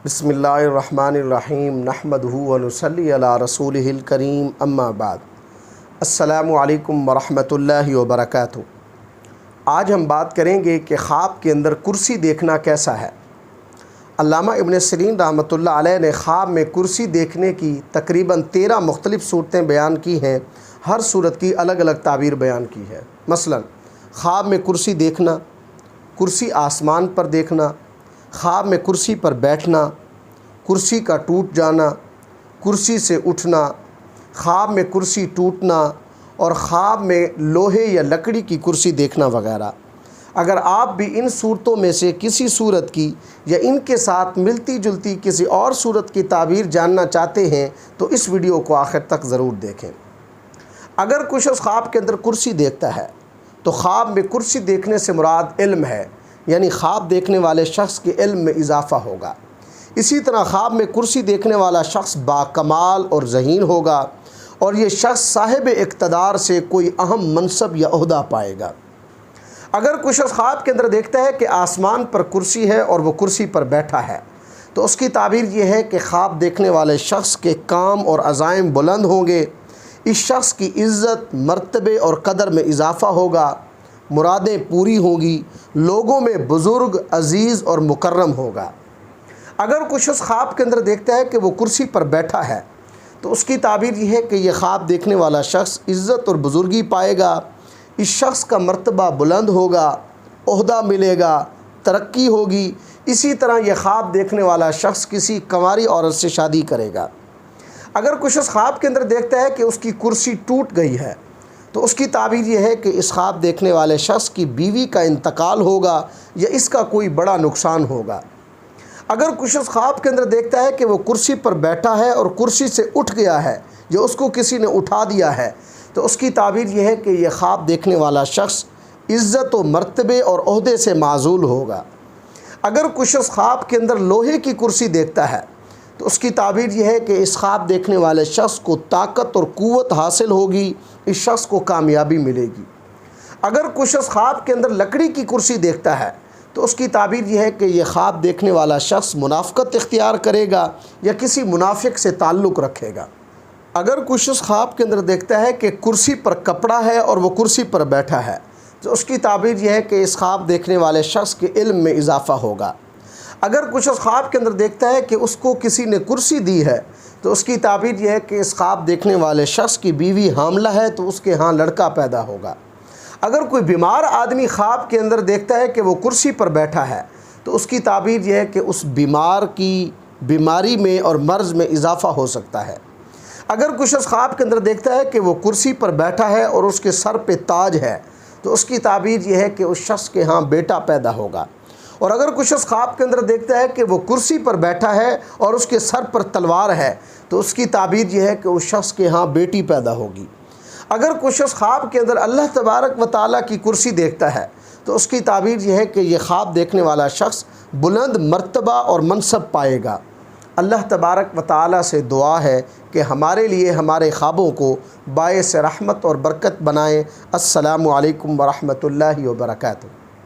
بسم اللہ الرحمن الرحیم نحمدہ و نصلی علی رسولہ الکریم اما بعد السلام علیکم ورحمۃ اللہ وبرکاتہ۔ آج ہم بات کریں گے کہ خواب کے اندر کرسی دیکھنا کیسا ہے۔ علامہ ابن سیرین رحمۃ اللہ علیہ نے خواب میں کرسی دیکھنے کی تقریباً 13 مختلف صورتیں بیان کی ہیں، ہر صورت کی الگ الگ تعبیر بیان کی ہے۔ مثلا خواب میں کرسی دیکھنا، کرسی آسمان پر دیکھنا، خواب میں کرسی پر بیٹھنا، کرسی کا ٹوٹ جانا، کرسی سے اٹھنا، خواب میں کرسی ٹوٹنا اور خواب میں لوہے یا لکڑی کی کرسی دیکھنا وغیرہ۔ اگر آپ بھی ان صورتوں میں سے کسی صورت کی یا ان کے ساتھ ملتی جلتی کسی اور صورت کی تعبیر جاننا چاہتے ہیں تو اس ویڈیو کو آخر تک ضرور دیکھیں۔ اگر کچھ شخص خواب کے اندر کرسی دیکھتا ہے تو خواب میں کرسی دیکھنے سے مراد علم ہے، یعنی خواب دیکھنے والے شخص کے علم میں اضافہ ہوگا۔ اسی طرح خواب میں کرسی دیکھنے والا شخص باکمال اور ذہین ہوگا اور یہ شخص صاحب اقتدار سے کوئی اہم منصب یا عہدہ پائے گا۔ اگر کوئی شخص خواب کے اندر دیکھتا ہے کہ آسمان پر کرسی ہے اور وہ کرسی پر بیٹھا ہے تو اس کی تعبیر یہ ہے کہ خواب دیکھنے والے شخص کے کام اور عزائم بلند ہوں گے، اس شخص کی عزت، مرتبے اور قدر میں اضافہ ہوگا، مرادیں پوری ہوں گی، لوگوں میں بزرگ، عزیز اور مکرم ہوگا۔ اگر کچھ شخص خواب کے اندر دیکھتا ہے کہ وہ کرسی پر بیٹھا ہے تو اس کی تعبیر یہ ہے کہ یہ خواب دیکھنے والا شخص عزت اور بزرگی پائے گا، اس شخص کا مرتبہ بلند ہوگا، عہدہ ملے گا، ترقی ہوگی۔ اسی طرح یہ خواب دیکھنے والا شخص کسی کنواری عورت سے شادی کرے گا۔ اگر کچھ شخص خواب کے اندر دیکھتا ہے کہ اس کی کرسی ٹوٹ گئی ہے تو اس کی تعبیر یہ ہے کہ اس خواب دیکھنے والے شخص کی بیوی کا انتقال ہوگا یا اس کا کوئی بڑا نقصان ہوگا۔ اگر کچھ شخص خواب کے اندر دیکھتا ہے کہ وہ کرسی پر بیٹھا ہے اور کرسی سے اٹھ گیا ہے یا اس کو کسی نے اٹھا دیا ہے تو اس کی تعبیر یہ ہے کہ یہ خواب دیکھنے والا شخص عزت و مرتبے اور عہدے سے معزول ہوگا۔ اگر کچھ شخص خواب کے اندر لوہے کی کرسی دیکھتا ہے تو اس کی تعبیر یہ ہے کہ اس خواب دیکھنے والے شخص کو طاقت اور قوت حاصل ہوگی، اس شخص کو کامیابی ملے گی۔ اگر کچھ شخص خواب کے اندر لکڑی کی کرسی دیکھتا ہے تو اس کی تعبیر یہ ہے کہ یہ خواب دیکھنے والا شخص منافقت اختیار کرے گا یا کسی منافق سے تعلق رکھے گا۔ اگر کچھ شخص خواب کے اندر دیکھتا ہے کہ کرسی پر کپڑا ہے اور وہ کرسی پر بیٹھا ہے تو اس کی تعبیر یہ ہے کہ اس خواب دیکھنے والے شخص کے علم میں اضافہ ہوگا۔ اگر کچھ شخص خواب کے اندر دیکھتا ہے کہ اس کو کسی نے کرسی دی ہے تو اس کی تعبیر یہ ہے کہ اس خواب دیکھنے والے شخص کی بیوی حاملہ ہے تو اس کے ہاں لڑکا پیدا ہوگا۔ اگر کوئی بیمار آدمی خواب کے اندر دیکھتا ہے کہ وہ کرسی پر بیٹھا ہے تو اس کی تعبیر یہ ہے کہ اس بیمار کی بیماری میں اور مرض میں اضافہ ہو سکتا ہے۔ اگر کوئی شخص خواب کے اندر دیکھتا ہے کہ وہ کرسی پر بیٹھا ہے اور اس کے سر پہ تاج ہے تو اس کی تعبیر یہ ہے کہ اس شخص کے ہاں بیٹا پیدا ہوگا۔ اور اگر کچھ شخص خواب کے اندر دیکھتا ہے کہ وہ کرسی پر بیٹھا ہے اور اس کے سر پر تلوار ہے تو اس کی تعبیر یہ ہے کہ اس شخص کے ہاں بیٹی پیدا ہوگی۔ اگر کچھ شخص خواب کے اندر اللہ تبارک و تعالیٰ کی کرسی دیکھتا ہے تو اس کی تعبیر یہ ہے کہ یہ خواب دیکھنے والا شخص بلند مرتبہ اور منصب پائے گا۔ اللہ تبارک و تعالیٰ سے دعا ہے کہ ہمارے لیے ہمارے خوابوں کو باعث رحمت اور برکت بنائیں۔ السلام علیکم ورحمۃ اللہ وبرکاتہ۔